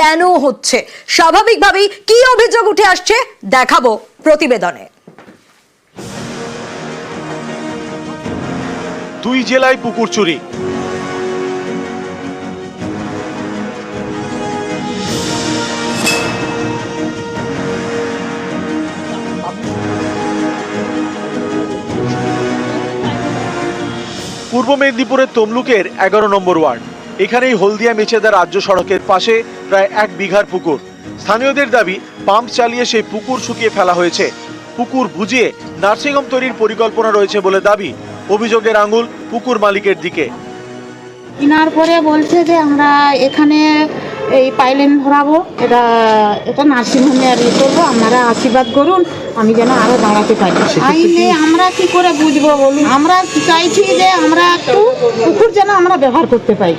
কেন হচ্ছে, স্বাভাবিকভাবেই কি অভিযোগ উঠে আসছে দেখাবো প্রতিবেদনে। দুই জেলায় পুকুর চুরি। পূর্ব মেদিনীপুরের তমলুকের 11 নম্বর ওয়ার্ড। এখানেই হলদিয়া মেচেদা রাজ্য সড়কের পাশে প্রায় 1 বিঘার পুকুর। স্থানীয়দের দাবি, পাম্প চালিয়ে সেই পুকুর শুকিয়ে ফেলা হয়েছে। পুকুর বুঝিয়ে নার্সিংহোম তৈরির পরিকল্পনা রয়েছে বলে দাবি। অভিযোগের আঙুল পুকুর মালিকের দিকে। কেনার পরে বলছে যে আমরা এখানে এই পাইলেন ভরাবো, এটা নার্সিংহোমে আর করবো, আপনারা আশীর্বাদ করুন আমি যেন আরো দাঁড়াতে পারি। আইনে আমরা কি করে বুঝবো বলুন? আমরা চাইছি যে আমরা একটু পুকুর যেন আমরা ব্যবহার করতে পাই।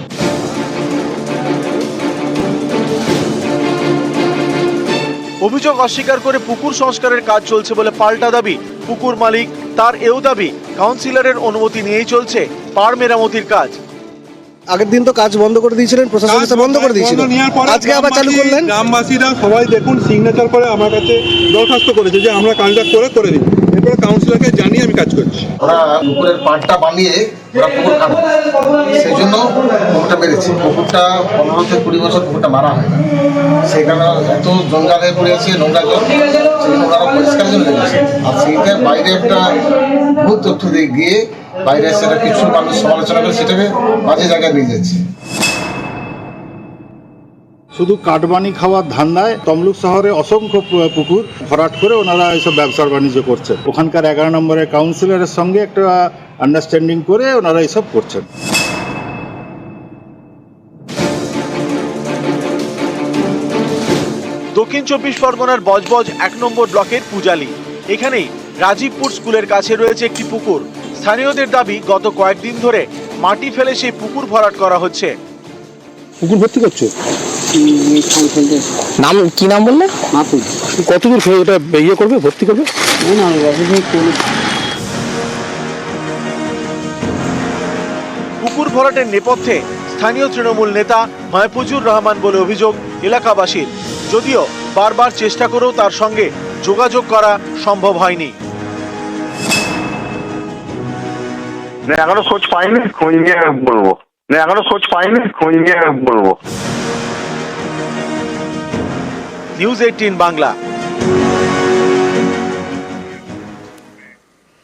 অভিযোগ অস্বীকার করে পুকুর সংস্কারের কাজ চলছে বলে পাল্টা দাবি পুকুর মালিক। তার এও দাবি, কাউন্সিলরের অনুমতি নিয়েই চলছে পাড় মেরামতির কাজ। আগের দিন তো কাজ বন্ধ করে দিয়েছিলেন, প্রশাসন বন্ধ করে দিয়েছিল, আজকে আবার চালু করলেন। গ্রামবাসীরা সবাই দেখুন সিগনেচার করে আমার কাছে দরখাস্ত করেছে যে আমরা কাজটা করে দিই। এরপরে কাউন্সিলরকে জানিয়ে আমি কাজ করছি। ওরা পুকুরের পাড়টা বানিয়ে ওরা পুকুর কাটে, সেই জন্য পুকুরটা মেরেছে। পুকুরটা 15 থেকে 20 বছর পুকুরটা মারা হয় না, সেখানে এত জঞ্জাল হয়ে পড়েছে, নোংরা জল, সেই নোংরা পরিষ্কার জন্য লেগেছে। আর সেইটার বাইরে একটা ভূত তথ্য দিয়ে গিয়ে বাইরে সেটা কিছু মানুষ সমালোচনা করে সেটাকে বাজে জায়গায় নিয়ে যাচ্ছে। শুধু কাটবানি খাওয়ার ধান্দায় তমলুক শহরে অসংখ্য পুকুর ভরাট করে ওনারা এইসব ব্যবসা বাণিজ্য করছেন। ওখানকার 11 নম্বরের কাউন্সিলরের সঙ্গে একটা আন্ডারস্ট্যান্ডিং করে ওনারা এইসব করছেন। দক্ষিণ 24 পরগনার বজবজ 1 নম্বর ব্লকের পূজালি। এখানেই রাজীবপুর স্কুলের কাছে রয়েছে একটি পুকুর। স্থানীয়দের দাবি, গত কয়েকদিন ধরে মাটি ফেলে সেই পুকুর ভরাট করা হচ্ছে। পুকুর ভর্তি করছো? নাম কি নাম বললে? কতদূর এটা ইয়ে করবে, ভর্তি করবে? পুকুর ভরাটের নেপথ্যে স্থানীয় তৃণমূল নেতা মাহফুজুর রহমান বলে অভিযোগ এলাকাবাসীর। যদিও বারবার চেষ্টা করেও তার সঙ্গে যোগাযোগ করা সম্ভব হয়নি। এখনো খোঁজ পাইনি, খোঁজ নিয়ে বলবো। নিউজ 18 বাংলা।